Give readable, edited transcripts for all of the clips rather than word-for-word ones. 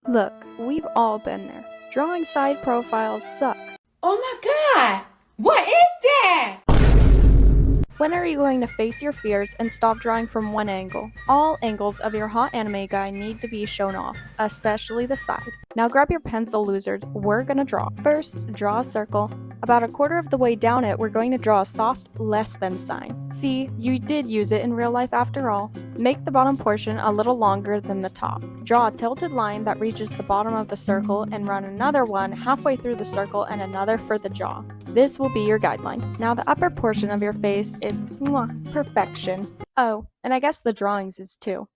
Look, we've all been there. Drawing side profiles suck. Oh my God! What is that? When are you going to face your fears and stop drawing from one angle? All angles of your hot anime guy need to be shown off, especially the side. Now grab your pencil, losers. We're gonna draw. First, draw a circle. About a quarter of the way down it, we're going to draw a soft less than sign. See, you did use it in real life after all. Make the bottom portion a little longer than the top. Draw a tilted line that reaches the bottom of the circle and run another one halfway through the circle and another for the jaw. This will be your guideline. Now the upper portion of your face is perfection. Oh, and I guess the drawings is too.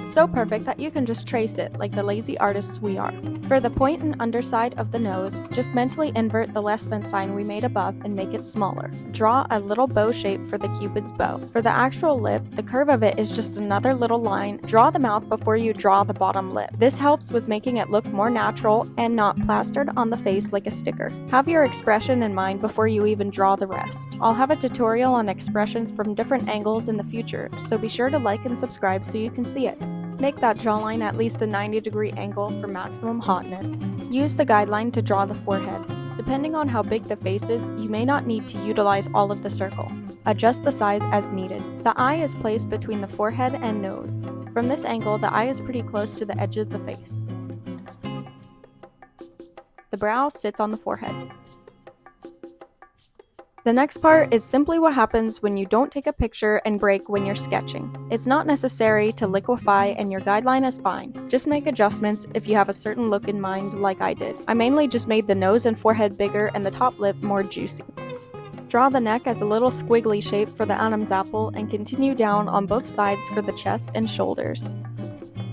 So perfect that you can just trace it like the lazy artists we are. For the point and underside of the nose, just mentally invert the less than sign we made above and make it smaller. Draw a little bow shape for the cupid's bow. For the actual lip, the curve of it is just another little line. Draw the mouth before you draw the bottom lip. This helps with making it look more natural and not plastered on the face like a sticker. Have your expression in mind before you even draw the rest. I'll have a tutorial on expressions from different angles in the future, so be sure to like and subscribe so you can see it. Make that jawline at least a 90-degree angle for maximum hotness. Use the guideline to draw the forehead. Depending on how big the face is, you may not need to utilize all of the circle. Adjust the size as needed. The eye is placed between the forehead and nose. From this angle, the eye is pretty close to the edge of the face. The brow sits on the forehead. The next part is simply what happens when you don't take a picture and break when you're sketching. It's not necessary to liquefy and your guideline is fine. Just make adjustments if you have a certain look in mind like I did. I mainly just made the nose and forehead bigger and the top lip more juicy. Draw the neck as a little squiggly shape for the Adam's apple and continue down on both sides for the chest and shoulders.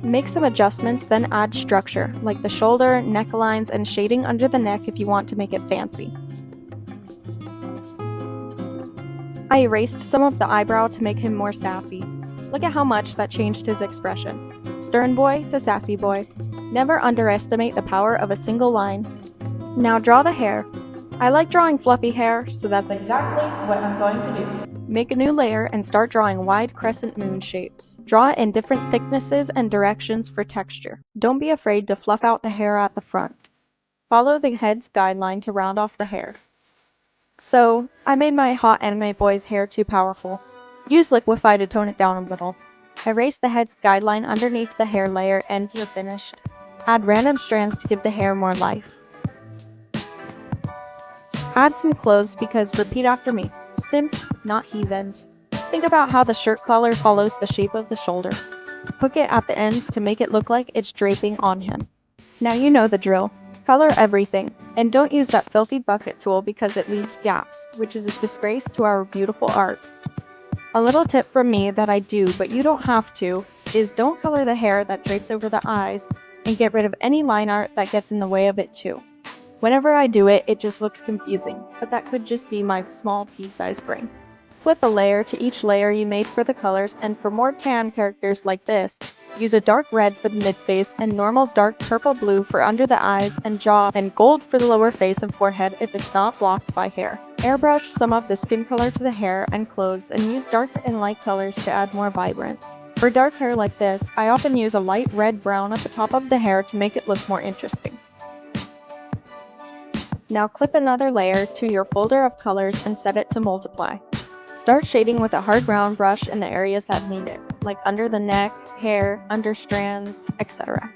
Make some adjustments, then add structure, like the shoulder, necklines, and shading under the neck if you want to make it fancy. I erased some of the eyebrow to make him more sassy. Look at how much that changed his expression. Stern boy to sassy boy. Never underestimate the power of a single line. Now draw the hair. I like drawing fluffy hair, so that's exactly what I'm going to do. Make a new layer and start drawing wide crescent moon shapes. Draw it in different thicknesses and directions for texture. Don't be afraid to fluff out the hair at the front. Follow the head's guideline to round off the hair. So, I made my hot anime boy's hair too powerful. Use liquify to tone it down a little. Erase the head's guideline underneath the hair layer and you're finished. Add random strands to give the hair more life. Add some clothes because repeat after me. Simps, not heathens. Think about how the shirt collar follows the shape of the shoulder. Hook it at the ends to make it look like it's draping on him. Now you know the drill. Color everything, and don't use that filthy bucket tool because it leaves gaps, which is a disgrace to our beautiful art. A little tip from me that I do, but you don't have to, is don't color the hair that drapes over the eyes, and get rid of any line art that gets in the way of it too. Whenever I do it, it just looks confusing, but that could just be my small pea-sized brain. Flip a layer to each layer you made for the colors, and for more tan characters like this, use a dark red for the mid-face and normal dark purple-blue for under the eyes and jaw, and gold for the lower face and forehead if it's not blocked by hair. Airbrush some of the skin color to the hair and clothes and use dark and light colors to add more vibrance. For dark hair like this, I often use a light red-brown at the top of the hair to make it look more interesting. Now clip another layer to your folder of colors and set it to multiply. Start shading with a hard brown brush in the areas that need it, like under the neck, hair, under strands, etc.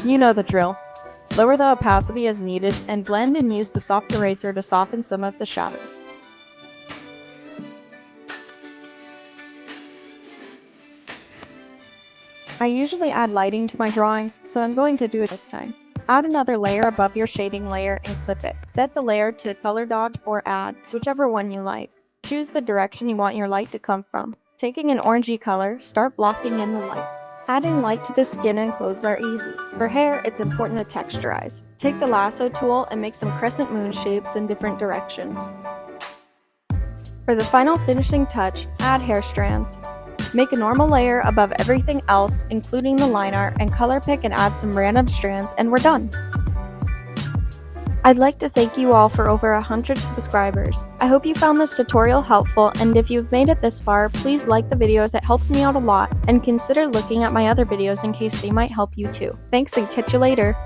You know the drill. Lower the opacity as needed and blend and use the soft eraser to soften some of the shadows. I usually add lighting to my drawings, so I'm going to do it this time. Add another layer above your shading layer and clip it. Set the layer to color dodge or add, whichever one you like. Choose the direction you want your light to come from. Taking an orangey color, start blocking in the light. Adding light to the skin and clothes are easy. For hair, it's important to texturize. Take the lasso tool and make some crescent moon shapes in different directions. For the final finishing touch, add hair strands. Make a normal layer above everything else, including the line art, and color pick and add some random strands, and we're done. I'd like to thank you all for over 100 subscribers. I hope you found this tutorial helpful, and if you've made it this far, please like the videos, it helps me out a lot, and consider looking at my other videos in case they might help you too. Thanks and catch you later!